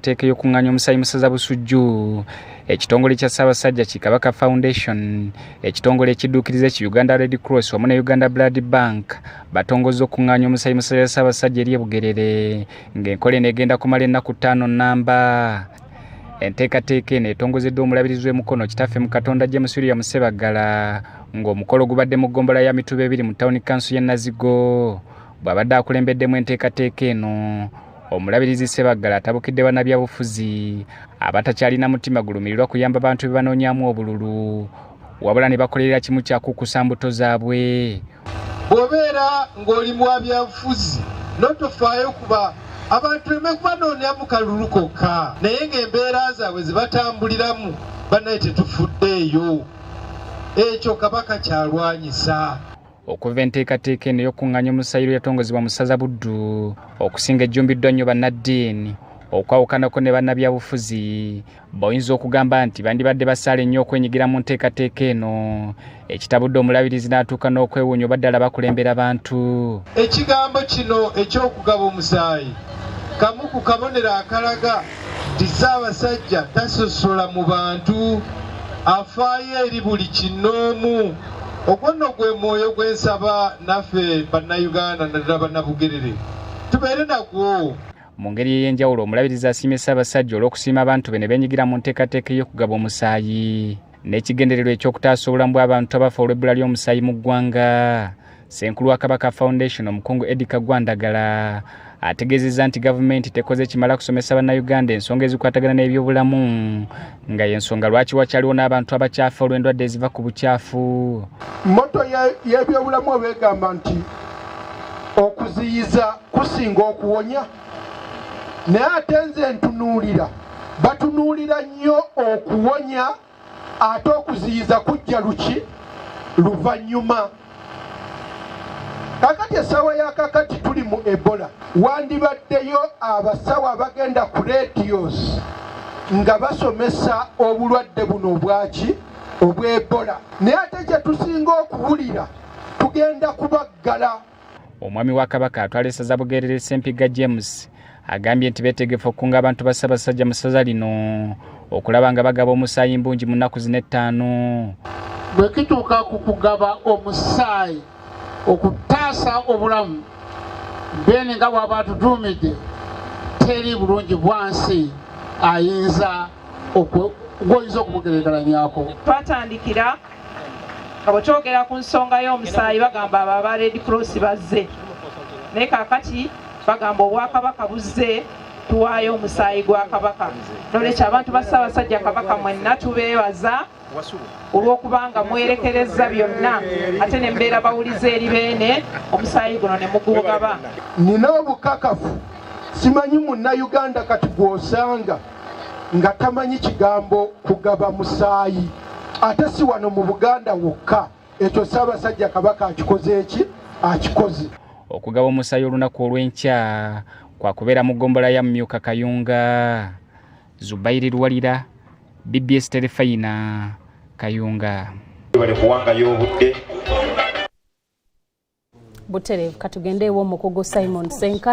enteekateeka y'okunganya omusaayi mu ssaza Busujju, ekitongole kya Ssaabasajja Kikabaka Foundation, ekitongole ekidduukiriza ki Uganda Red Cross wamu ne Uganda Blood Bank batongozza okunganya omusaayi mu ssaza lya Ssaabasajja ery'e Bugerere ng'enkola eno egenda kumala ennaku 5 nnamba. Enteekateeka eno etongozeddwa omulabirizi w'emikono Kitaffe mu Katonda James William Ssebaggala ng'omukolo gubadde mu ggombolola ya Mituba 2 mu Town Council y'e Nazigo. Bw'abadde akulembeddemu enteekateeka eno, omulabirizi Ssebaggala atabukidde bannabyabufuzi abatakyalina mutima gulumirirwa kuyamba bantu be banoonyaamu obululu wabula ne bakolerera kimu kyakukusa mbuto zaabwe. Bw'obeera ng'oli mu byabufuzi n'otofaayo kuba abantu beme kubanoonyamu kalulu kokka naye ng'embeera zaabwe ze batambuliramu bannaye tetufuddeeyo. Ekyo Kabaka kyalwanyisa. Okuva enteekateeka eno y'okunganya omusaayi yatongozebwa mu ssaza Buddu okusinga ejjumbiddwa nnyo bannaddiini okwawukanako ne bannabyabufuzi boyinza okugamba nti bandibadde basaale nnyo okwenyigira mu nteekateeka eno ekitabudde omulabirizi n'atuuka n'okwewuunya oba ddala bakulembera abantu. Ekigambo kino eky'okugaba omusaayi kamu ku kabonero akalaga nti Ssaabasajja tasosola mu bantu, afaayo eri buli kinnoomu. Ogwo nno gwe mwoyo gwe nsaba naffe bannayuganda naddala bannabugerere tubeere nagwo. Mu ngeri ey'enjawulo omulabirizi asiimye Ssaabasajja olw'okusiima abantu be ne beenyigira mu nteekateeka y'okugaba omusaayi n'ekigendererwa eky'okutaasa obulamu bw'abantu abafa olw'ebbula ly'omusaayi mu ggwanga. Ssenkulu wa Kabaka Foundation omukungu Eddie Kagwandagala ategeezezza nti gavumenti tekoze kimala kusomesa bannayuganda ensonga ezikwatagana n'ebyobulamu nga y'ensonga lwaki wakyaliwo n'abantu abakyafa olw'endwadde eziva ku bukyafu. Mmoto y'ebyobulamu beegamba nti okuziyiza kusinga okuwonya, naye ate nze ntunuulira batunuulira nnyo okuwonya ate okuziyiza kujja luki luvannyuma. Kakati essaawa ya kakati tuli mu Ebola, wandibaddeyo abasawo abagenda ku radios nga basomesa obulwadde buno obwaki obw'Ebola, naye ate kye tusinga okuwulira tugenda kubaggala. Omwami wa Kabaka atwala essaza Bugerere Ssempiga James agambye nti beetegefu okukunga abantu ba Ssaabasajja mu ssaza lino okulaba nga bagaba omusaayi mbungi mu nnaku zino 5. Bwe kituuka ku kugaba omusaayi okutaasa obulamu, Beene nga bw'aba atuduumidde teri bulungi bwansi ayinza okubugeregeranyako. Twatandikira nga bwe twogera ku nsonga y'omusaayi bagamba aba Red Cross bazze, naye kaakati bagamba Obwakabaka buzze tuwaayo omusaayi gwa Kabaka. Nolwekyo abantu ba Ssaabasajja Kabaka mwenna tubeebaza olw'okubanga mwerekereza byonna ate ne mbeera bawuliza eri Beene omusaayi guno ne mugugaba. Nina obukakafu simanyi munnayuganda kati gw'osanga nga tamanyi kigambo kugaba musaayi, ate si wano mu Buganda wokka. Ekyo Ssaabasajja Kabaka akikoze eki? Akikoze. Okugaba omusaayi olunaku olw'enkya kwa kubeera mu ggombolola ya Mumyuka Kayunga. Zubairi Lwalira, BBS Telefayina, Kayunga. Butereevu katugende ewo Mukogo Simon Senka.